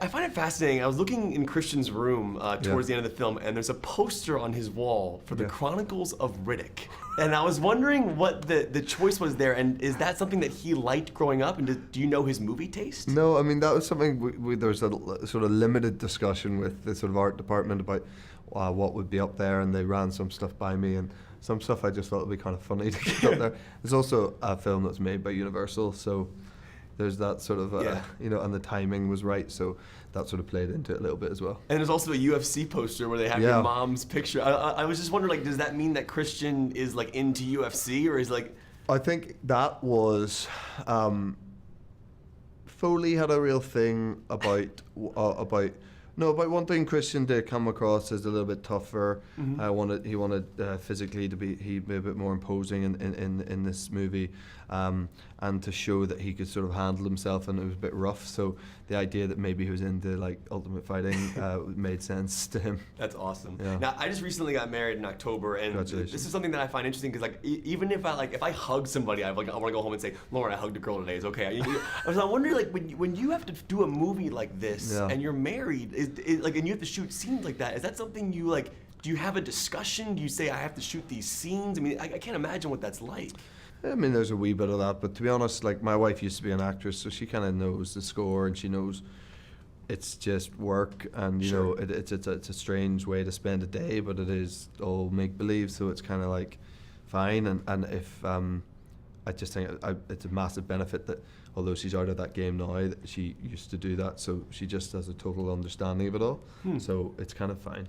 I find it fascinating. I was looking in Christian's room towards the end of the film, and there's a poster on his wall for the Chronicles of Riddick. And I was wondering what the choice was there, and is that something that he liked growing up, and do you know his movie taste? No, I mean, that was something, there was a sort of limited discussion with the sort of art department about what would be up there, and they ran some stuff by me, and some stuff I just thought would be kind of funny to get up there. There's also a film that's made by Universal, so there's that sort of, and the timing was right, so that sort of played into it a little bit as well. And there's also a UFC poster where they have your mom's picture. I was just wondering, like, does that mean that Christian is like into UFC, or is like? I think that was, Foley had a real thing about wanting Christian to come across as a little bit tougher. He wanted physically to be a bit more imposing in this movie, and to show that he could sort of handle himself, and it was a bit rough. So the idea that maybe he was into like ultimate fighting made sense to him. That's awesome. Yeah. Now, I just recently got married in October, and this is something that I find interesting because, like, even if I hug somebody, I want to go home and say, Lauren, I hugged a girl today. It's okay. I was wondering, like, when you have to do a movie like this and you're married, and you have to shoot scenes like that, is that something you like? Do you have a discussion? Do you say, I have to shoot these scenes? I mean, I can't imagine what that's like. I mean, there's a wee bit of that, but to be honest, like, my wife used to be an actress, so she kind of knows the score, and she knows it's just work, and you know, it's a strange way to spend a day, but it is all make believe, so it's kind of like fine. And if I just think it's a massive benefit that although she's out of that game now, that she used to do that, so she just has a total understanding of it all. So it's kind of fine.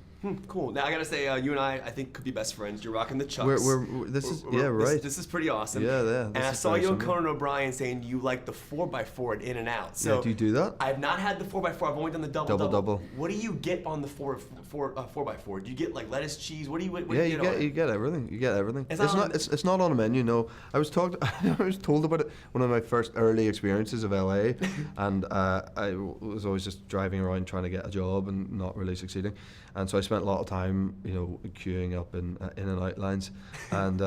Cool. Now I gotta say, you and I think could be best friends. You're rocking the chucks. This is pretty awesome. Yeah. And I saw you on Conan O'Brien saying you like the 4x4 at In-N-Out. So yeah, do you do that? I've not had the 4x4. I've only done the double. What do you get on the 4x4? Do you get like lettuce, cheese? What do you get? You get everything. You get everything. It's not on a menu. No, I was told about it one of my first early experiences of LA, and I was always just driving around trying to get a job and not really succeeding, and so I spent a lot of time, queuing up in In-N-Out lines, and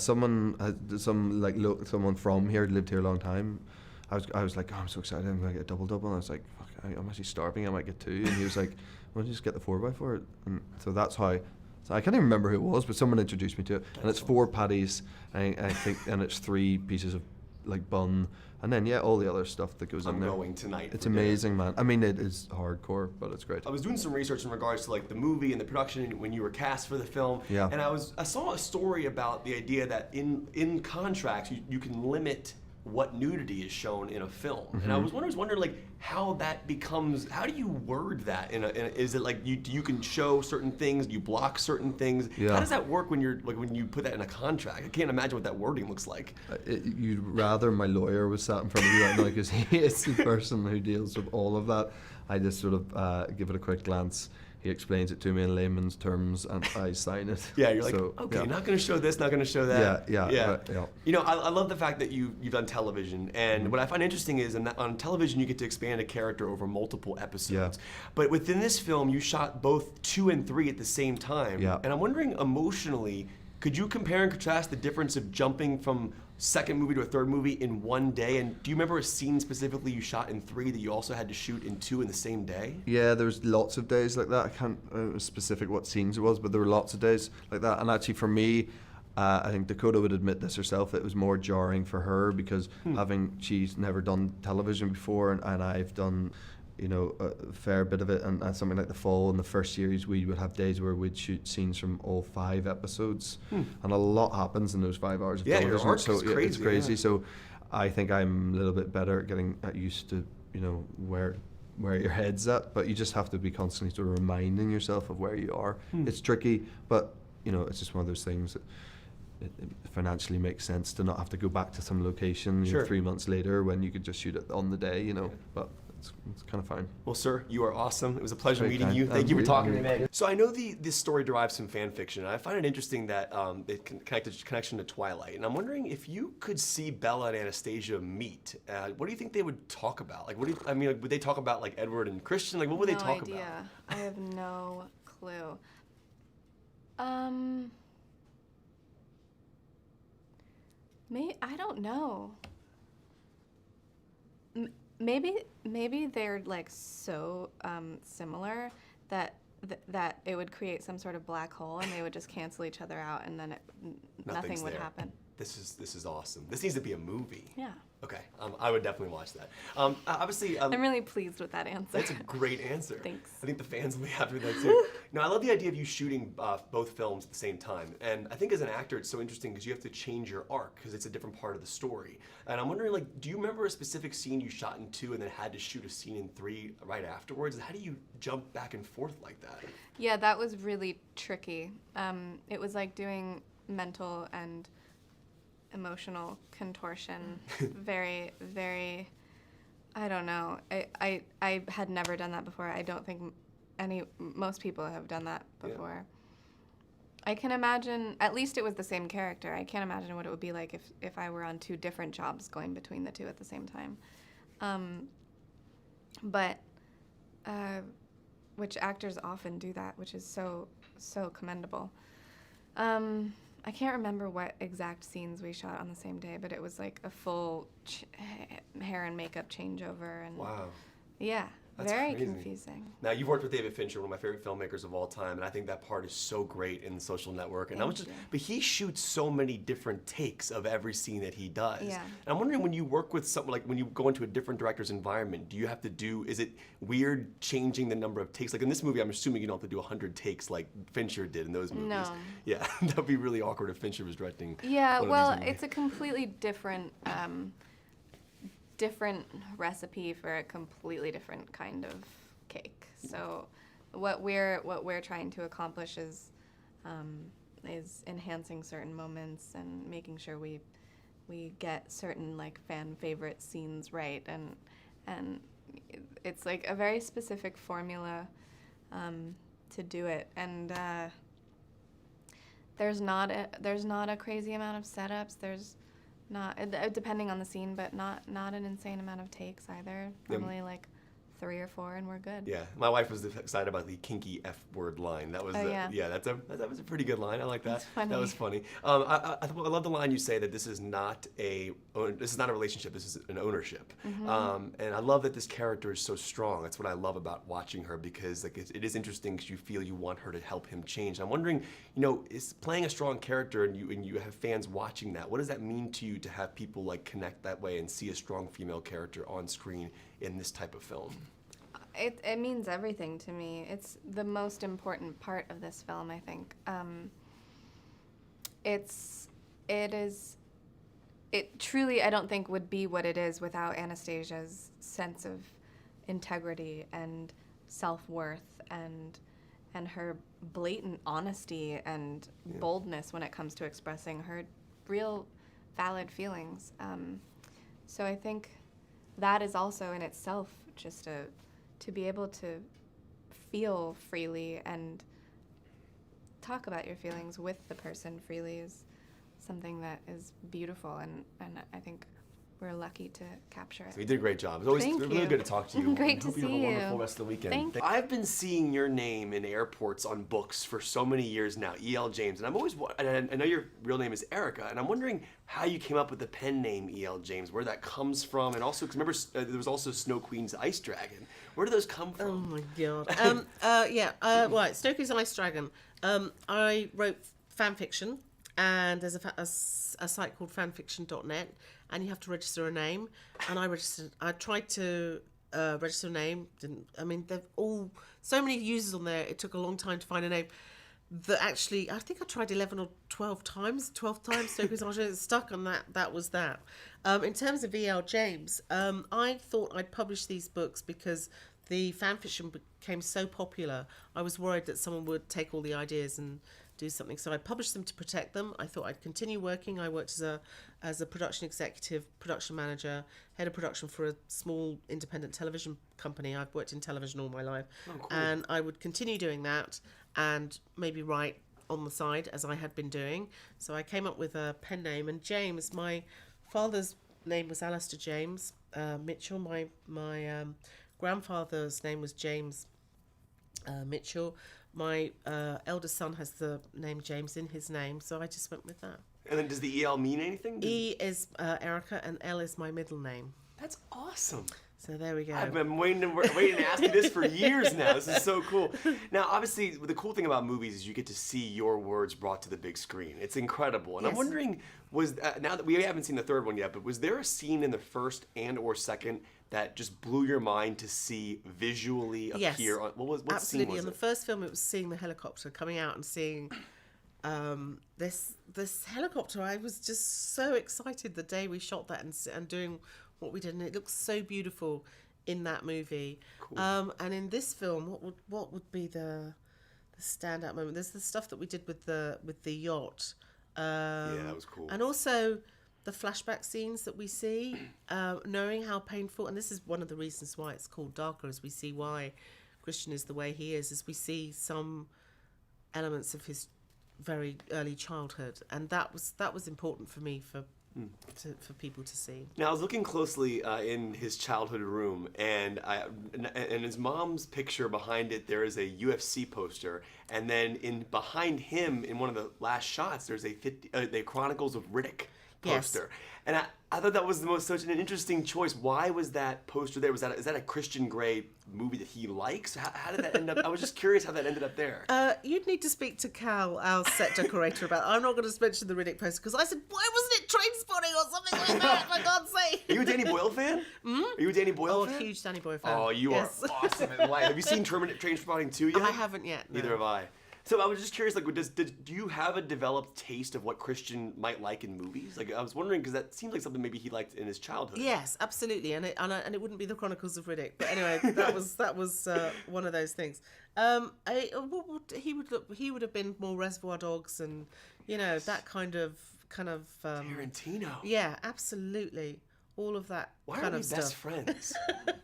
someone from here lived here a long time. I was like, oh, I'm so excited, I'm gonna get a double, and I was like, fuck, I'm actually starving, I might get 2, and he was like, why don't you just get the 4x4? And so that's how. So I can't even remember who it was, but someone introduced me to it, and it's 4 patties, I think, and it's 3 pieces of like bun, and then all the other stuff that goes in there. I'm going tonight. It's amazing, man. I mean, it is hardcore, but it's great. I was doing some research in regards to like the movie and the production when you were cast for the film. Yeah. And I saw a story about the idea that in contracts you can limit what nudity is shown in a film. And I was wondering like how that becomes, how do you word that is it like you can show certain things, you block certain things? How does that work when you put that in a contract? I can't imagine what that wording looks like. You'd rather my lawyer was sat in front of you right now, because he is the person who deals with all of that. I just sort of give it a quick glance. He explains it to me in layman's terms, and I sign it. Yeah, you're like, okay, not going to show this, not going to show that. Yeah. I love the fact that you've done television, and what I find interesting is on television you get to expand a character over multiple episodes. But within this film, you shot both 2 and 3 at the same time. Yeah. And I'm wondering, emotionally, could you compare and contrast the difference of jumping from second movie to a third movie in one day? And do you remember a scene specifically you shot in 3 that you also had to shoot in 2 in the same day? Yeah, there was lots of days like that. I can't specific what scenes it was, but there were lots of days like that. And actually for me, I think Dakota would admit this herself, it was more jarring for her because she's never done television before, and I've done a fair bit of it, and something like The Fall in the first series, we would have days where we'd shoot scenes from all 5 episodes, and a lot happens in those 5 hours of television. Your arc so is crazy. It's crazy. So I think I'm a little bit better at getting used to where your head's at, but you just have to be constantly sort of reminding yourself of where you are. It's tricky, but it's just one of those things that it financially makes sense to not have to go back to some location 3 months later when you could just shoot it on the day, but it's kind of fine. Well, sir, you are awesome. It was a pleasure meeting you. Thank you for talking to me. So I know this story derives from fan fiction, and I find it interesting that it connection to Twilight. And I'm wondering if you could see Bella and Anastasia meet. What do you think they would talk about? Like, would they talk about like Edward and Christian? Like, what would they talk about? I have no clue. I don't know. maybe they're like so similar that that it would create some sort of black hole and they would just cancel each other out and then nothing would happen. This is awesome. This needs to be a movie. Yeah. Okay, I would definitely watch that. Obviously, I'm really pleased with that answer. That's a great answer. Thanks. I think the fans will be happy with that too. No, I love the idea of you shooting both films at the same time. And I think as an actor, it's so interesting because you have to change your arc because it's a different part of the story. And I'm wondering, like, do you remember a specific scene you shot in 2 and then had to shoot a scene in 3 right afterwards? How do you jump back and forth like that? Yeah, that was really tricky. It was like doing mental and emotional contortion. Very, very, I don't know. I had never done that before. I don't think most people have done that before. Yeah. I can imagine, at least it was the same character. I can't imagine what it would be like if I were on 2 different jobs going between the 2 at the same time. But which actors often do that, which is so commendable. I can't remember what exact scenes we shot on the same day, but it was like a full hair and makeup changeover. And wow. Yeah, that's very crazy. Confusing. Now, you've worked with David Fincher, one of my favorite filmmakers of all time, and I think that part is so great in The Social Network. And but he shoots so many different takes of every scene that he does. Yeah. And I'm wondering, when you work with someone, like when you go into a different director's environment, do you have to is it weird changing the number of takes? Like in this movie, I'm assuming you don't have to do 100 takes like Fincher did in those movies. No. Yeah, that'd be really awkward if Fincher was directing. Yeah, well, it's a completely different recipe for a completely different kind of cake. So what we're trying to accomplish is enhancing certain moments and making sure we get certain like fan favorite scenes right, and it's like a very specific formula to do it, and there's not a crazy amount of setups. There's not, depending on the scene, but not an insane amount of takes either. Normally like 3 or 4 and we're good. Yeah, my wife was excited about the kinky F-word line. That was that was a pretty good line. I like that. That's funny. That was funny. I love the line you say that this is not a relationship. This is an ownership. Mm-hmm. And I love that this character is so strong. That's what I love about watching her, because like it is interesting because you feel you want her to help him change. I'm wondering, is playing a strong character and you have fans watching that, what does that mean to you to have people like connect that way and see a strong female character on screen in this type of film? It means everything to me. It's the most important part of this film, I think. It truly, I don't think, would be what it is without Anastasia's sense of integrity and self-worth and her blatant honesty and boldness when it comes to expressing her real valid feelings. So I think that is also in itself just to be able to feel freely and talk about your feelings with the person freely is something that is beautiful, and I think we're lucky to capture it. So you did a great job. It's always really good to talk to you. Great to see you. Hope you have a wonderful rest of the weekend. Thank you. I've been seeing your name in airports on books for so many years now, E.L. James, and I know your real name is Erica, and I'm wondering how you came up with the pen name E.L. James, where that comes from, and also, because remember, there was also Snow Queen's Ice Dragon. Where do those come from? Oh my god. Right, Snow Queen's Ice Dragon. I wrote fan fiction, and there's a site called fanfiction.net, and you have to register a name. And I tried to register a name. They've all so many users on there. It took a long time to find a name. I think I tried 11 or 12 times. 12th time, Snow Queen's Ice Dragon stuck, and that was that. In terms of E.L. James, I thought I'd publish these books because the fan fiction became so popular. I was worried that someone would take all the ideas and do something, so I published them to protect them. I thought I'd continue working. I worked as a production executive, production manager, head of production for a small independent television company. I've worked in television all my life. Oh, cool. And I would continue doing that and maybe write on the side as I had been doing. So I came up with a pen name, and James, my father's name was Alistair James Mitchell. My grandfather's name was James Mitchell. My eldest son has the name James in his name, so I just went with that. And then does the E.L. mean anything? E is Erica, and L is my middle name. That's awesome. So there we go. I've been waiting to ask you this for years now. This is so cool. Now, obviously, the cool thing about movies is you get to see your words brought to the big screen. It's incredible. And I'm wondering, now that we haven't seen the third one yet, but was there a scene in the first and/or second that just blew your mind to see visually appear? Yes, What absolutely. scene was In the it? first film, it was seeing the helicopter coming out and seeing this helicopter. I was just so excited the day we shot that and doing what we did, and it looks so beautiful in that movie. Cool. And in this film, what would be the standout moment? There's the stuff that we did with the yacht. Yeah, that was cool. And also the flashback scenes that we see, knowing how painful, and this is one of the reasons why it's called Darker, as we see why Christian is the way he is we see some elements of his very early childhood, and that was important for me for people to see. Now, I was looking closely in his childhood room, and his mom's picture behind it, there is a UFC poster, and then behind him, in one of the last shots, there's the Chronicles of Riddick poster. Yes. And I thought that was such an interesting choice. Why was that poster there? Is that a Christian Grey movie that he likes? How did that end up? I was just curious how that ended up there. You'd need to speak to Cal, our set decorator, about. I'm not going to mention the Riddick poster because I said, why wasn't it Trainspotting or something like that? For God's sake. Are you a Danny Boyle fan? Are you a Danny Boyle fan? Oh, huge Danny Boyle fan. Oh, you are awesome in life. Have you seen Trainspotting 2 yet? I haven't yet. No. Neither have I. So I was just curious, like, do you have a developed taste of what Christian might like in movies? Like, I was wondering, because that seems like something maybe he liked in his childhood. Yes, absolutely, and it wouldn't be the Chronicles of Riddick. But anyway, that was one of those things. He would have been more Reservoir Dogs, and that kind of Tarantino. Yeah, absolutely. All of that Why kind are we of stuff. best friends?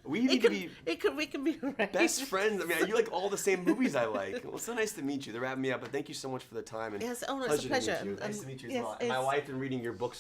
We need to be We can be right. best friends. I mean, you like all the same movies I like. Well, it's so nice to meet you. They're wrapping me up, but thank you so much for the time. And Yes, it's a pleasure. To meet you. Nice to meet you as well. And my it's- wife, and reading your books